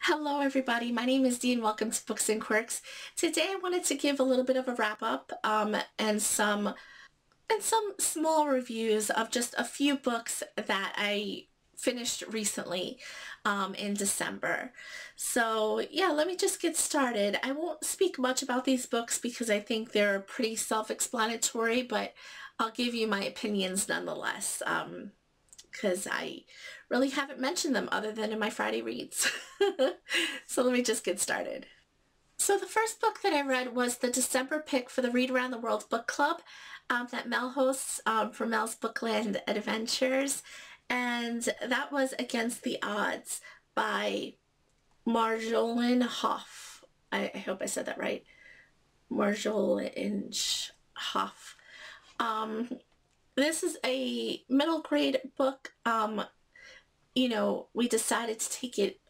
Hello everybody, my name is Dee and welcome to Books and Quirks. Today I wanted to give a little bit of a wrap up and some small reviews of just a few books that I finished recently in December. So yeah, let me just get started. I won't speak much about these books because I think they're pretty self-explanatory, but I'll give you my opinions nonetheless. Because I really haven't mentioned them other than in my Friday reads. So let me just get started. So the first book that I read was the December pick for the Read Around the World book club that Mel hosts for Mel's Bookland Adventures. And that was Against the Odds by Marjolin Hoff. I hope I said that right. Marjolin Hoff. This is a middle grade book. We decided to take it,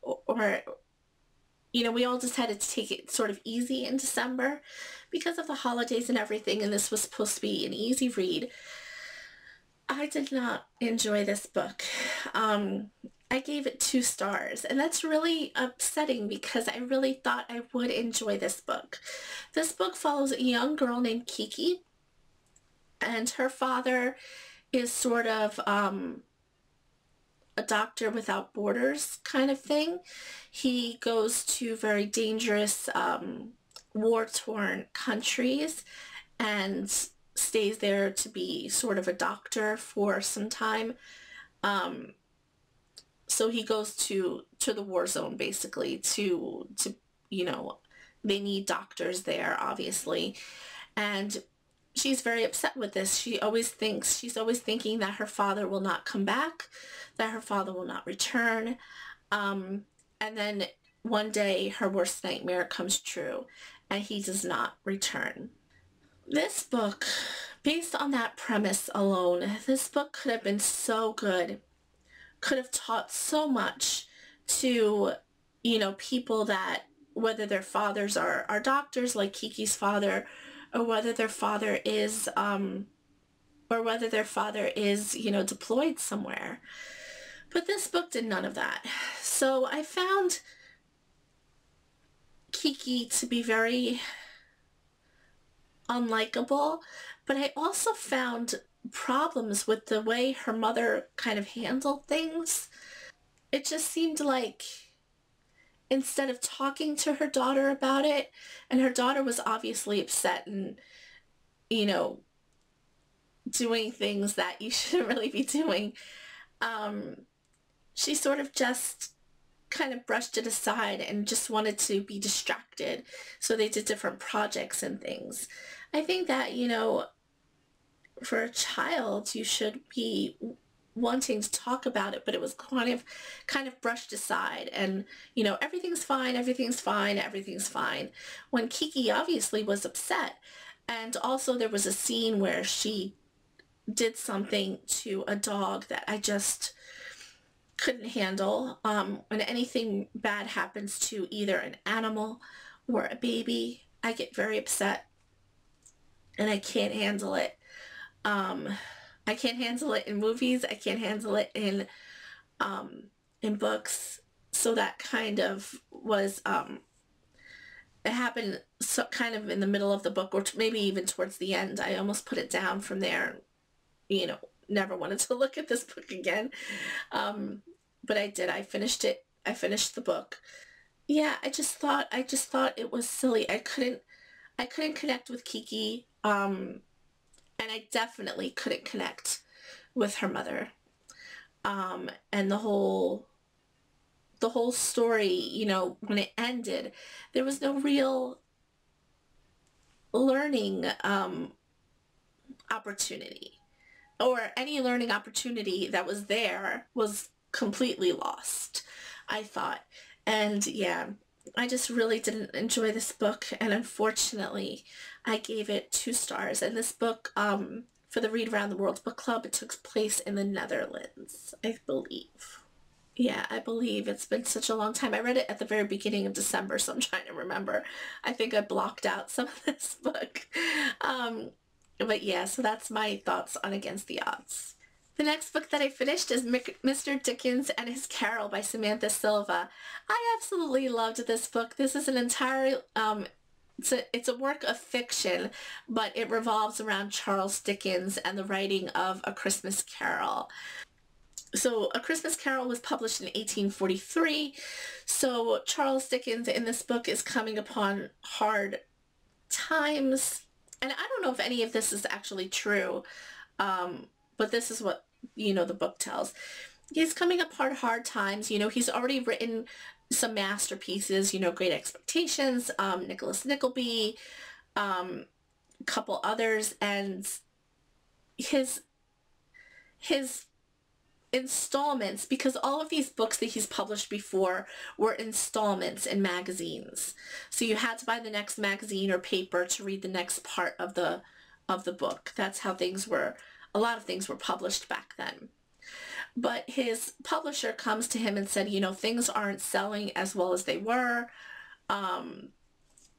we all decided to take it sort of easy in December because of the holidays and everything, and this was supposed to be an easy read. I did not enjoy this book. I gave it 2 stars, and that's really upsetting because I really thought I would enjoy this book. This book follows a young girl named Kiki, and her father is sort of a doctor without borders kind of thing. He goes to very dangerous war-torn countries and stays there to be sort of a doctor for some time. So he goes to the war zone basically to they need doctors there, obviously. And she's very upset with this. She's always thinking that her father will not come back, that her father will not return. And then one day her worst nightmare comes true and he does not return. This book, based on that premise alone, this book could have been so good, could have taught so much to, people that, whether their fathers are doctors like Kiki's father, or whether their father is deployed somewhere. But this book did none of that. So I found Kiki to be very unlikable, but I also found problems with the way her mother kind of handled things. It just seemed like instead of talking to her daughter about it, and her daughter was obviously upset and, doing things that you shouldn't really be doing, she sort of just kind of brushed it aside and just wanted to be distracted. So they did different projects and things. I think that, for a child, you should be wanting to talk about it, but it was kind of brushed aside, and everything's fine, when Kiki obviously was upset. And also there was a scene where she did something to a dog that I just couldn't handle. When anything bad happens to either an animal or a baby, I get very upset and I can't handle it. I can't handle it in movies. I can't handle it in books. So that kind of was, it happened kind of in the middle of the book, or maybe even towards the end. I almost put it down from there, never wanted to look at this book again. But I did. I finished it. I finished the book. Yeah, I just thought it was silly. I couldn't connect with Kiki. And I definitely couldn't connect with her mother. And the whole story, when it ended, there was no real learning opportunity. Or any learning opportunity that was there was completely lost, I thought. And yeah, I just really didn't enjoy this book, and unfortunately I gave it 2 stars. And this book, for the Read Around the World book club, it took place in the Netherlands, I believe. Yeah, I believe. It's been such a long time. I read it at the very beginning of December, so I'm trying to remember. I think I blocked out some of this book. But yeah, so that's my thoughts on Against the Odds. The next book that I finished is Mr. Dickens and His Carol by Samantha Silva. I absolutely loved this book. This is an entire, it's a work of fiction, but it revolves around Charles Dickens and the writing of A Christmas Carol. So A Christmas Carol was published in 1843. So Charles Dickens in this book is coming upon hard times. And I don't know if any of this is actually true, but this is what, the book tells. He's coming upon hard times. He's already written some masterpieces, Great Expectations, Nicholas Nickleby, a couple others, and his installments, because all of these books that he's published before were installments in magazines. So you had to buy the next magazine or paper to read the next part of the book. That's how things were. A lot of things were published back then. But his publisher comes to him and said, things aren't selling as well as they were.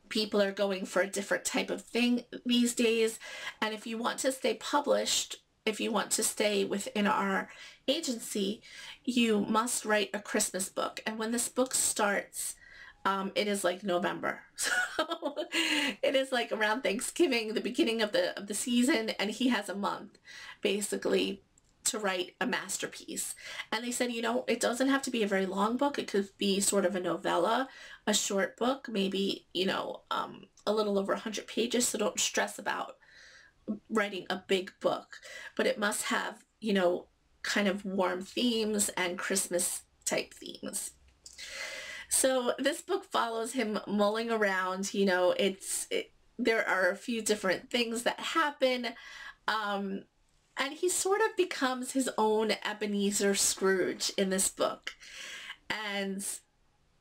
People are going for a different type of thing these days. And if you want to stay published, if you want to stay within our agency, you must write a Christmas book. And when this book starts, it is like November. So it is like around Thanksgiving, the beginning of the season, and he has a month basically to write a masterpiece. And they said, it doesn't have to be a very long book. It could be sort of a novella, a short book, maybe, a little over 100 pages. So don't stress about writing a big book, but it must have, kind of warm themes and Christmas type themes. So this book follows him mulling around. There are a few different things that happen, and he sort of becomes his own Ebenezer Scrooge in this book. And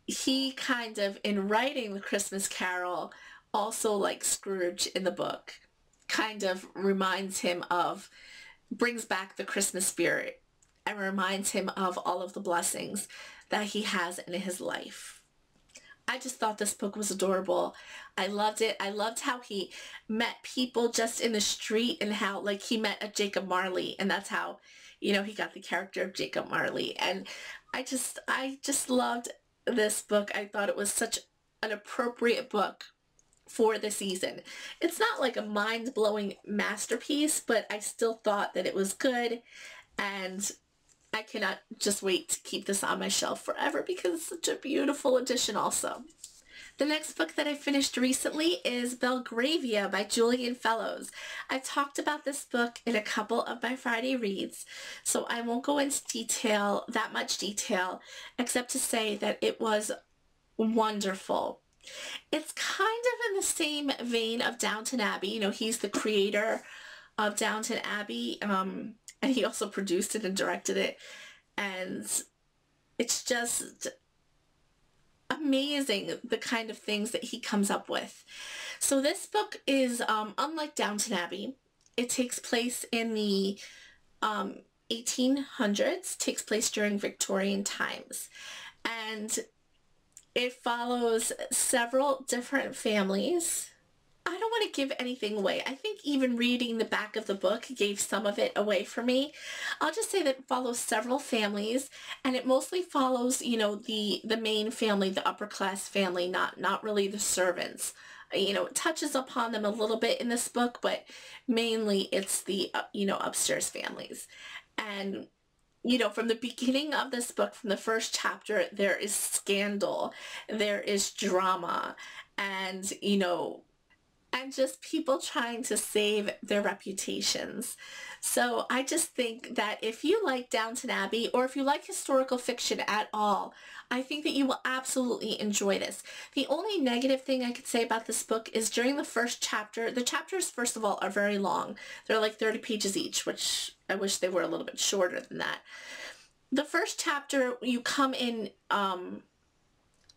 he kind of, in writing The Christmas Carol, also like Scrooge in the book, kind of brings back the Christmas spirit and reminds him of all of the blessings that he has in his life. I just thought this book was adorable. I loved it. I loved how he met people just in the street, and how like he met a Jacob Marley, and that's how, he got the character of Jacob Marley. And I just loved this book. I thought it was such an appropriate book for the season. It's not like a mind-blowing masterpiece, but I still thought that it was good, and I cannot just wait to keep this on my shelf forever because it's such a beautiful edition also. The next book that I finished recently is Belgravia by Julian Fellowes. I talked about this book in a couple of my Friday reads, so I won't go into that much detail, except to say that it was wonderful. It's kind of in the same vein of Downton Abbey. He's the creator of Downton Abbey, and he also produced it and directed it. And it's just amazing the kind of things that he comes up with. So this book is, unlike Downton Abbey, it takes place in the 1800s, takes place during Victorian times. And it follows several different families. I don't want to give anything away. I think even reading the back of the book gave some of it away for me. I'll just say that it follows several families, and it mostly follows, the main family, the upper class family, not really the servants. It touches upon them a little bit in this book, but mainly it's the, upstairs families. And from the beginning of this book, from the first chapter, there is scandal, there is drama, and, and just people trying to save their reputations. So I just think that if you like Downton Abbey, or if you like historical fiction at all, I think that you will absolutely enjoy this. The only negative thing I could say about this book is during the first chapter, the chapters, first of all, are very long. They're like 30 pages each, which I wish they were a little bit shorter than that. The first chapter, you come in,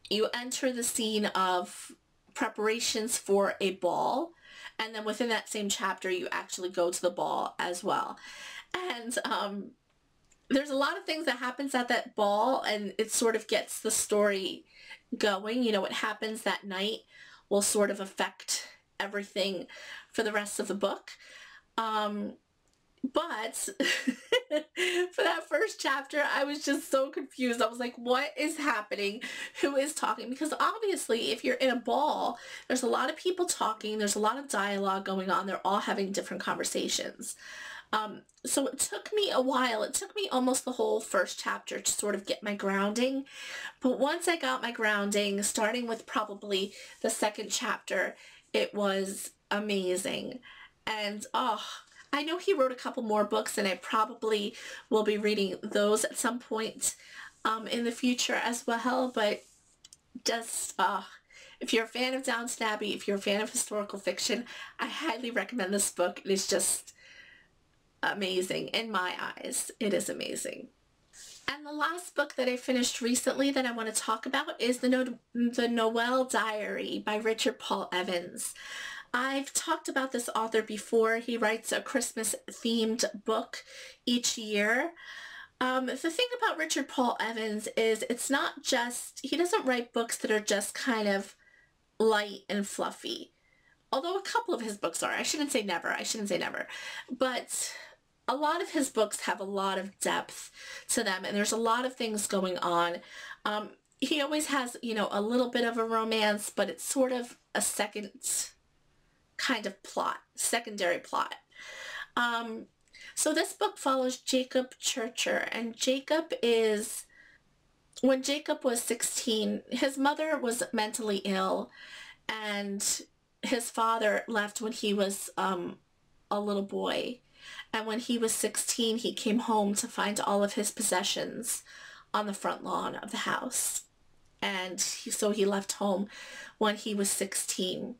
you enter the scene of preparations for a ball, and then within that same chapter you actually go to the ball as well. And there's a lot of things that happens at that ball, and it sort of gets the story going. What happens that night will sort of affect everything for the rest of the book. But for that first chapter, I was just so confused. I was like, what is happening? Who is talking? Because obviously, if you're in a ball, there's a lot of people talking. There's a lot of dialogue going on. They're all having different conversations. So it took me a while. It took me almost the whole first chapter to sort of get my grounding. But once I got my grounding, starting with probably the second chapter, it was amazing. And oh, I know he wrote a couple more books, and I probably will be reading those at some point in the future as well. But just, if you're a fan of Downton Abbey, if you're a fan of historical fiction, I highly recommend this book. It is just amazing in my eyes. It is amazing. And the last book that I finished recently that I want to talk about is the Noel Diary by Richard Paul Evans. I've talked about this author before. He writes a Christmas-themed book each year. The thing about Richard Paul Evans is it's not just, he doesn't write books that are just kind of light and fluffy. Although a couple of his books are. I shouldn't say never. But a lot of his books have a lot of depth to them, and there's a lot of things going on. He always has, you know, a little bit of a romance, but it's sort of a second kind of plot, secondary plot. So this book follows Jacob Churcher, and Jacob is, when Jacob was 16, his mother was mentally ill, and his father left when he was a little boy. And when he was 16, he came home to find all of his possessions on the front lawn of the house. And so he left home when he was 16.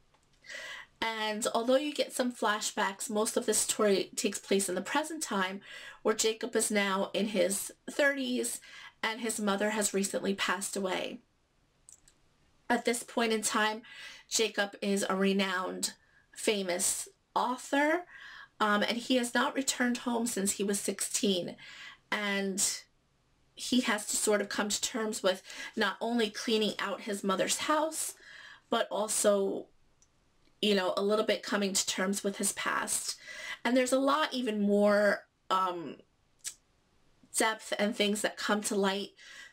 And although you get some flashbacks, most of this story takes place in the present time, where Jacob is now in his 30s and his mother has recently passed away. At this point in time, Jacob is a renowned, famous author, and he has not returned home since he was 16. And he has to sort of come to terms with not only cleaning out his mother's house, but also, you know, a little bit coming to terms with his past. And there's a lot even more depth and things that come to light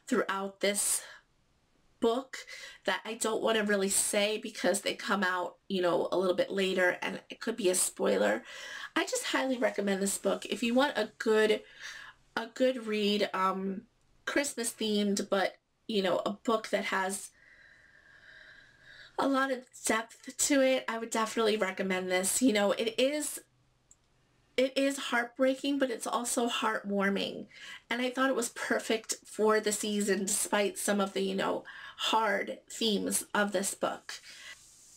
throughout this book that I don't want to really say because they come out, you know, a little bit later and it could be a spoiler. I just highly recommend this book. If you want a good read, Christmas themed, but, you know, a book that has a lot of depth to it, I would definitely recommend this. You know, it is heartbreaking, but it's also heartwarming. And I thought it was perfect for the season despite some of the, you know, hard themes of this book.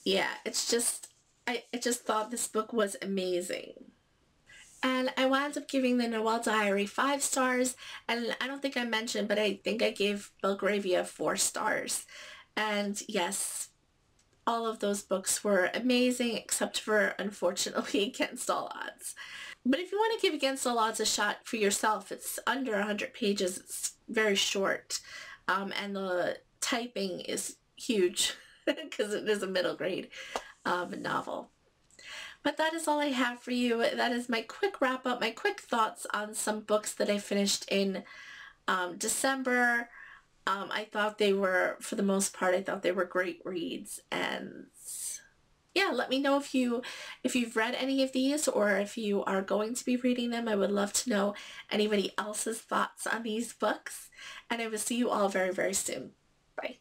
Yeah, it's just, I just thought this book was amazing. And I wound up giving the Noel Diary 5 stars, and I don't think I mentioned, but I think I gave Belgravia 4 stars. And yes, all of those books were amazing, except for, unfortunately, Against All Odds. But if you want to give Against All Odds a shot for yourself, it's under 100 pages. It's very short. And the typing is huge because it is a middle grade novel. But that is all I have for you. That is my quick wrap up, my quick thoughts on some books that I finished in December. I thought they were, for the most part, I thought they were great reads. And yeah, let me know if you've read any of these or if you are going to be reading them. I would love to know anybody else's thoughts on these books. And I will see you all very, very soon. Bye.